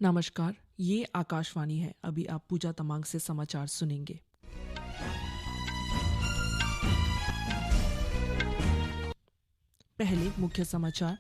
नमस्कार, ये आकाशवाणी है। अभी आप पूजा तमांग से समाचार सुनेंगे। पहले मुख्य समाचार।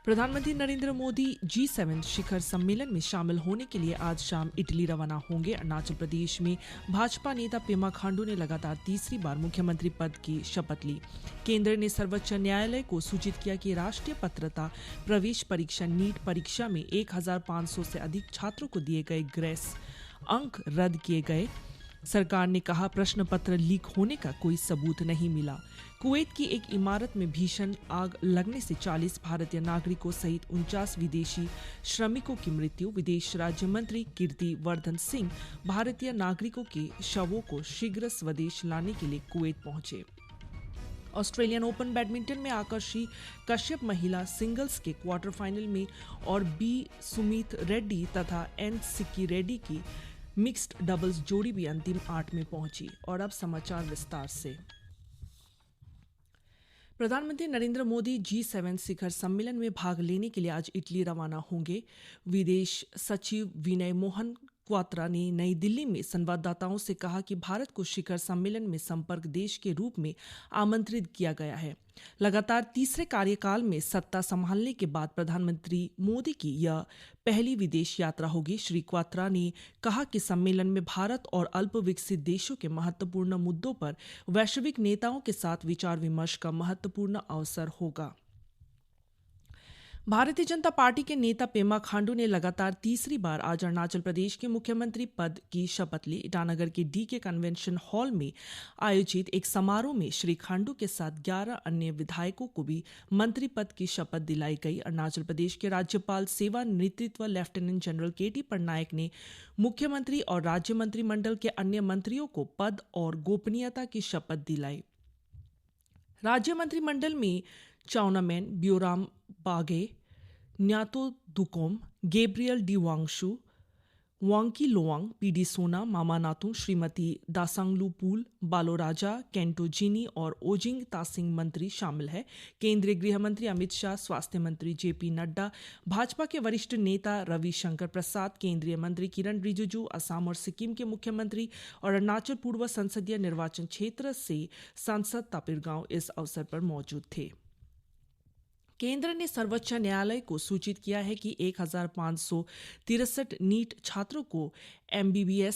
प्रधानमंत्री नरेंद्र मोदी G7 शिखर सम्मेलन में शामिल होने के लिए आज शाम इटली रवाना होंगे। अरुणाचल प्रदेश में भाजपा नेता पेमा खांडू ने लगातार तीसरी बार मुख्यमंत्री पद की शपथ ली। केंद्र ने सर्वोच्च न्यायालय को सूचित किया कि राष्ट्रीय पात्रता प्रवेश परीक्षा नीट परीक्षा में 1500 से अधिक छात्रों को दिए गए ग्रेस अंक रद्द किए गए। सरकार ने कहा प्रश्न पत्र लीक होने का कोई सबूत नहीं मिला। कुवैत की एक इमारत में भीषण आग लगने से 40 भारतीय नागरिकों सहित 49 विदेशी श्रमिकों की मृत्यु। विदेश राज्य मंत्री कीर्ति वर्धन सिंह भारतीय नागरिकों के शवों को शीघ्र स्वदेश लाने के लिए कुवैत पहुंचे। ऑस्ट्रेलियन ओपन बैडमिंटन में आकर्षि कश्यप महिला सिंगल्स के क्वार्टर फाइनल में और बी सुमीत रेड्डी तथा एन सिक्की रेड्डी की मिक्स्ड डबल्स जोड़ी भी अंतिम 8 में पहुंची। और अब समाचार विस्तार से। प्रधानमंत्री नरेंद्र मोदी G7 शिखर सम्मेलन में भाग लेने के लिए आज इटली रवाना होंगे। विदेश सचिव विनय मोहन क्वात्रा ने नई दिल्ली में संवाददाताओं से कहा कि भारत को शिखर सम्मेलन में संपर्क देश के रूप में आमंत्रित किया गया है। लगातार तीसरे कार्यकाल में सत्ता संभालने के बाद प्रधानमंत्री मोदी की यह पहली विदेश यात्रा होगी। श्री क्वात्रा ने कहा कि सम्मेलन में भारत और अल्प विकसित देशों के महत्वपूर्ण मुद्दों पर वैश्विक नेताओं के साथ विचार विमर्श का महत्वपूर्ण अवसर होगा। भारतीय जनता पार्टी के नेता पेमा खांडू ने लगातार तीसरी बार आज अरुणाचल प्रदेश के मुख्यमंत्री पद की शपथ ली। ईटानगर के DK कन्वेंशन हॉल में आयोजित एक समारोह में श्री खांडू के साथ 11 अन्य विधायकों को भी मंत्री पद की शपथ दिलाई गई। अरुणाचल प्रदेश के राज्यपाल सेवा नेतृत्व लेफ्टिनेंट जनरल KT पटनायक ने मुख्यमंत्री और राज्य मंत्रिमंडल के अन्य मंत्रियों को पद और गोपनीयता की शपथ दिलाई। राज्य मंत्रिमंडल में चाउनामेन ब्योराम बागे, न्यातो दुकोम, गैब्रियल डी वांगशु, वांकी लोवांग, PD सोना, मामा नातुंग, श्रीमती दासांगलू पुल, बालो राजा, केंटो जिनी और ओजिंग तासिंग मंत्री शामिल है। केंद्रीय गृह मंत्री अमित शाह, स्वास्थ्य मंत्री JP नड्डा, भाजपा के वरिष्ठ नेता रविशंकर प्रसाद, केंद्रीय मंत्री किरण रिजिजू, असम और सिक्किम के मुख्यमंत्री और अरुणाचल पूर्व संसदीय निर्वाचन क्षेत्र से सांसद तापिर गांव इस अवसर पर मौजूद थे। केंद्र ने सर्वोच्च न्यायालय को सूचित किया है कि 1563 नीट छात्रों को MBBS,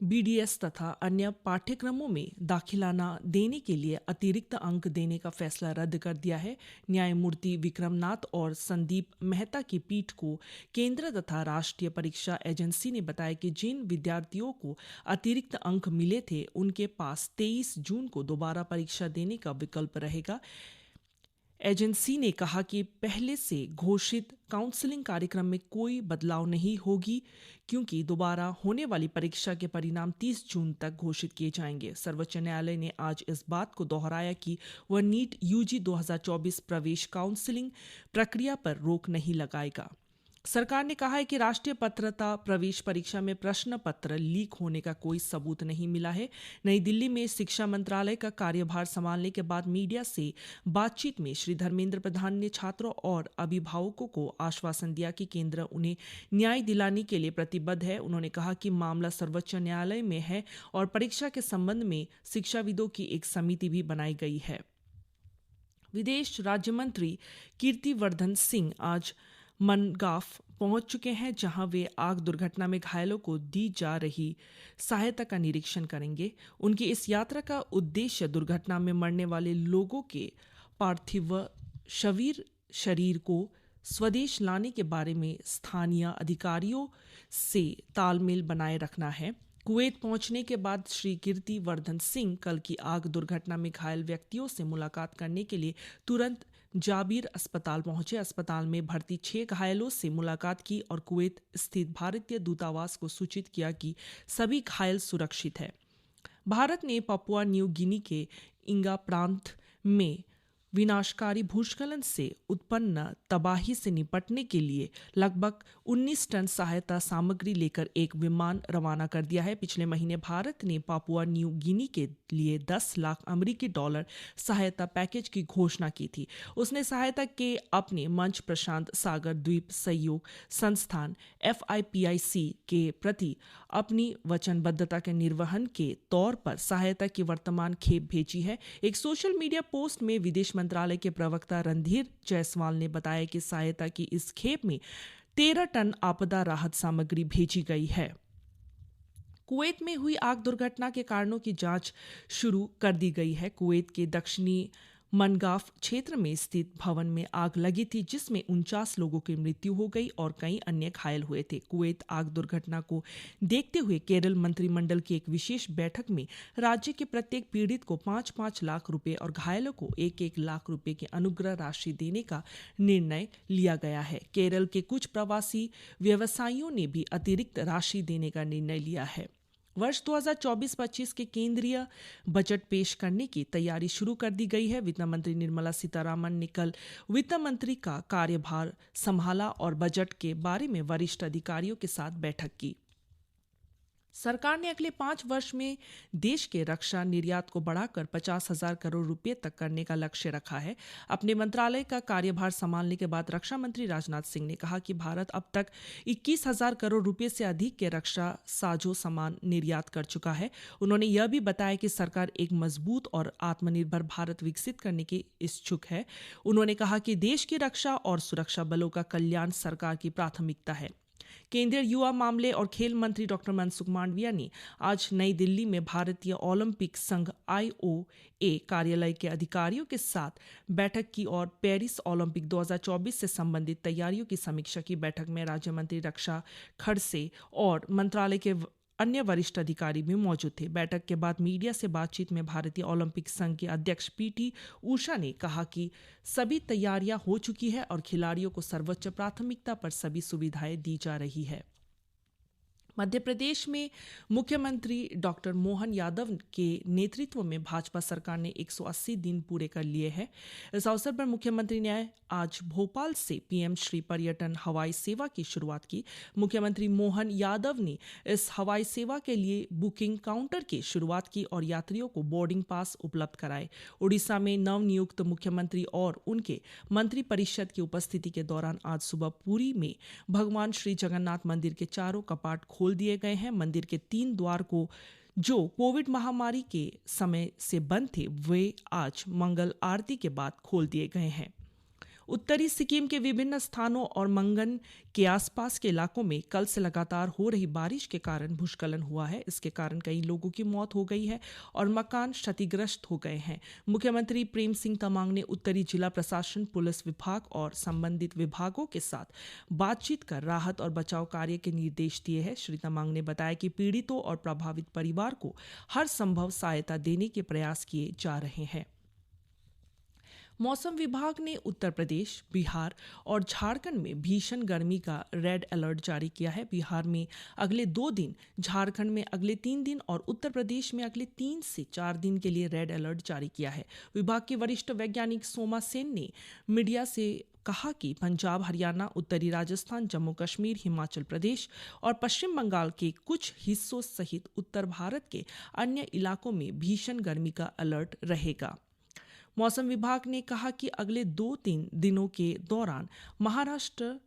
BDS तथा अन्य पाठ्यक्रमों में दाखिला न देने के लिए अतिरिक्त अंक देने का फैसला रद्द कर दिया है। न्यायमूर्ति विक्रमनाथ और संदीप मेहता की पीठ को केंद्र तथा राष्ट्रीय परीक्षा एजेंसी ने बताया कि जिन विद्यार्थियों को अतिरिक्त अंक मिले थे उनके पास 23 जून को दोबारा परीक्षा देने का विकल्प रहेगा। एजेंसी ने कहा कि पहले से घोषित काउंसलिंग कार्यक्रम में कोई बदलाव नहीं होगी क्योंकि दोबारा होने वाली परीक्षा के परिणाम 30 जून तक घोषित किए जाएंगे। सर्वोच्च न्यायालय ने आज इस बात को दोहराया कि वह नीट UG 2024 प्रवेश काउंसलिंग प्रक्रिया पर रोक नहीं लगाएगा। सरकार ने कहा है कि राष्ट्रीय पात्रता प्रवेश परीक्षा में प्रश्न पत्र लीक होने का कोई सबूत नहीं मिला है। नई दिल्ली में शिक्षा मंत्रालय का कार्यभार संभालने के बाद मीडिया से बातचीत में श्री धर्मेंद्र प्रधान ने छात्रों और अभिभावकों को आश्वासन दिया कि केंद्र उन्हें न्याय दिलाने के लिए प्रतिबद्ध है। उन्होंने कहा कि मामला सर्वोच्च न्यायालय में है और परीक्षा के संबंध में शिक्षाविदों की एक समिति भी बनाई गई है। विदेश राज्य मंत्री कीर्ति वर्धन सिंह आज मनगाफ पहुंच चुके हैं, जहां वे आग दुर्घटना में घायलों को दी जा रही सहायता का निरीक्षण करेंगे। उनकी इस यात्रा का उद्देश्य दुर्घटना में मरने वाले लोगों के पार्थिव शरीर को स्वदेश लाने के बारे में स्थानीय अधिकारियों से तालमेल बनाए रखना है। कुवैत पहुंचने के बाद श्री कीर्ति वर्धन सिंह कल की आग दुर्घटना में घायल व्यक्तियों से मुलाकात करने के लिए तुरंत जाबिर अस्पताल पहुंचे। अस्पताल में भर्ती 6 घायलों से मुलाकात की और कुवैत स्थित भारतीय दूतावास को सूचित किया कि सभी घायल सुरक्षित हैं। भारत ने पापुआ न्यू गिनी के इंगा प्रांत में विनाशकारी भूस्खलन से उत्पन्न तबाही से निपटने के लिए लगभग 19 टन सहायता सामग्री लेकर एक विमान रवाना कर दिया है। पिछले महीने भारत ने पापुआ न्यू गिनी के लिए 10 लाख अमेरिकी डॉलर सहायता पैकेज की घोषणा की थी। उसने सहायता के अपने मंच प्रशांत सागर द्वीप सहयोग संस्थान FIPIC के प्रति अपनी वचनबद्धता के निर्वहन के तौर पर सहायता की वर्तमान खेप भेजी है। एक सोशल मीडिया पोस्ट में विदेश मंत्रालय के प्रवक्ता रणधीर जायसवाल ने बताया कि सहायता की इस खेप में 13 टन आपदा राहत सामग्री भेजी गई है। कुवैत में हुई आग दुर्घटना के कारणों की जांच शुरू कर दी गई है। कुवैत के दक्षिणी मनगाफ क्षेत्र में स्थित भवन में आग लगी थी, जिसमें 49 लोगों की मृत्यु हो गई और कई अन्य घायल हुए थे। कुवैत आग दुर्घटना को देखते हुए केरल मंत्रिमंडल की एक विशेष बैठक में राज्य के प्रत्येक पीड़ित को 5-5 लाख रुपए और घायलों को 1-1 लाख रुपए की अनुग्रह राशि देने का निर्णय लिया गया है। केरल के कुछ प्रवासी व्यवसायियों ने भी अतिरिक्त राशि देने का निर्णय लिया है। वर्ष 2024-25 के केंद्रीय बजट पेश करने की तैयारी शुरू कर दी गई है। वित्त मंत्री निर्मला सीतारामन ने कल वित्त मंत्री का कार्यभार संभाला और बजट के बारे में वरिष्ठ अधिकारियों के साथ बैठक की। सरकार ने अगले 5 वर्ष में देश के रक्षा निर्यात को बढ़ाकर 50,000 करोड़ रुपए तक करने का लक्ष्य रखा है। अपने मंत्रालय का कार्यभार संभालने के बाद रक्षा मंत्री राजनाथ सिंह ने कहा कि भारत अब तक 21,000 करोड़ रुपए से अधिक के रक्षा साजो सामान निर्यात कर चुका है। उन्होंने यह भी बताया कि सरकार एक मजबूत और आत्मनिर्भर भारत विकसित करने की इच्छुक है। उन्होंने कहा कि देश की रक्षा और सुरक्षा बलों का कल्याण सरकार की प्राथमिकता है। केंद्रीय युवा मामले और खेल मंत्री डॉक्टर मनसुख मांडविया ने आज नई दिल्ली में भारतीय ओलंपिक संघ IOA कार्यालय के अधिकारियों के साथ बैठक की और पेरिस ओलंपिक 2024 से संबंधित तैयारियों की समीक्षा की। बैठक में राज्य मंत्री रक्षा खड़से और मंत्रालय के अन्य वरिष्ठ अधिकारी भी मौजूद थे। बैठक के बाद मीडिया से बातचीत में भारतीय ओलंपिक संघ के अध्यक्ष PT उषा ने कहा कि सभी तैयारियां हो चुकी है और खिलाड़ियों को सर्वोच्च प्राथमिकता पर सभी सुविधाएं दी जा रही है। मध्य प्रदेश में मुख्यमंत्री डॉक्टर मोहन यादव के नेतृत्व में भाजपा सरकार ने 180 दिन पूरे कर लिए हैं। इस अवसर पर मुख्यमंत्री ने आज भोपाल से PM श्री पर्यटन हवाई सेवा की शुरुआत की। मुख्यमंत्री मोहन यादव ने इस हवाई सेवा के लिए बुकिंग काउंटर की शुरुआत की और यात्रियों को बोर्डिंग पास उपलब्ध कराए। उड़ीसा में नवनियुक्त मुख्यमंत्री और उनके मंत्रिपरिषद की उपस्थिति के दौरान आज सुबह पुरी में भगवान श्री जगन्नाथ मंदिर के चारों कपाट खोल दिए गए हैं। मंदिर के 3 द्वार को जो कोविड महामारी के समय से बंद थे, वे आज मंगल आरती के बाद खोल दिए गए हैं। उत्तरी सिक्किम के विभिन्न स्थानों और मंगन के आसपास के इलाकों में कल से लगातार हो रही बारिश के कारण भूस्खलन हुआ है। इसके कारण कई लोगों की मौत हो गई है और मकान क्षतिग्रस्त हो गए हैं। मुख्यमंत्री प्रेम सिंह तमांग ने उत्तरी जिला प्रशासन, पुलिस विभाग और संबंधित विभागों के साथ बातचीत कर राहत और बचाव कार्य के निर्देश दिए हैं। श्री तमांग ने बताया कि पीड़ितों और प्रभावित परिवार को हर संभव सहायता देने के प्रयास किए जा रहे हैं। मौसम विभाग ने उत्तर प्रदेश, बिहार और झारखंड में भीषण गर्मी का रेड अलर्ट जारी किया है। बिहार में अगले 2 दिन, झारखंड में अगले 3 दिन और उत्तर प्रदेश में अगले 3 से 4 दिन के लिए रेड अलर्ट जारी किया है। विभाग के वरिष्ठ वैज्ञानिक सोमा सेन ने मीडिया से कहा कि पंजाब, हरियाणा, उत्तरी राजस्थान, जम्मू कश्मीर, हिमाचल प्रदेश और पश्चिम बंगाल के कुछ हिस्सों सहित उत्तर भारत के अन्य इलाकों में भीषण गर्मी का अलर्ट रहेगा। मौसम विभाग ने कहा कि अगले 2-3 दिनों के दौरान महाराष्ट्र,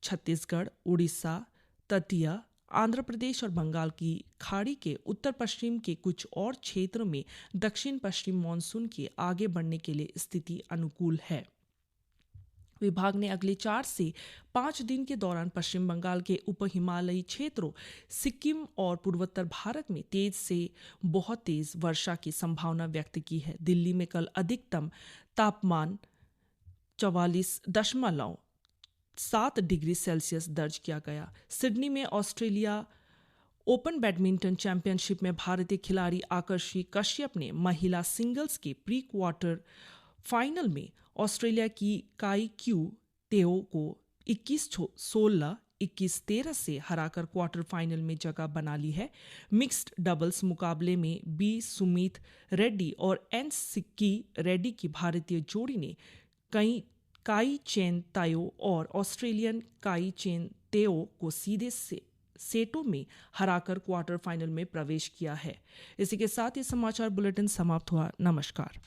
छत्तीसगढ़, उड़ीसा, तटीय आंध्र प्रदेश और बंगाल की खाड़ी के उत्तर पश्चिम के कुछ और क्षेत्रों में दक्षिण पश्चिम मानसून के आगे बढ़ने के लिए स्थिति अनुकूल है। विभाग ने अगले 4 से 5 दिन के दौरान पश्चिम बंगाल के उप हिमालयी क्षेत्रों, सिक्किम और पूर्वोत्तर भारत में तेज से बहुत तेज वर्षा की संभावना व्यक्त की है। दिल्ली में कल अधिकतम तापमान 44.7 डिग्री सेल्सियस दर्ज किया गया। सिडनी में ऑस्ट्रेलिया ओपन बैडमिंटन चैंपियनशिप में भारतीय खिलाड़ी आकर्षि कश्यप ने महिला सिंगल्स के प्री क्वार्टर फाइनल में ऑस्ट्रेलिया की काई क्यू तेओ को 21-16, 21-13 से हराकर क्वार्टर फाइनल में जगह बना ली है। मिक्स्ड डबल्स मुकाबले में बी सुमीत रेड्डी और एन सिक्की रेड्डी की भारतीय जोड़ी ने काई चेन तायो और ऑस्ट्रेलियन काई चेन तेओ को सीधे से सेटों में हराकर क्वार्टर फाइनल में प्रवेश किया है। इसी के साथ ये समाचार बुलेटिन समाप्त हुआ। नमस्कार।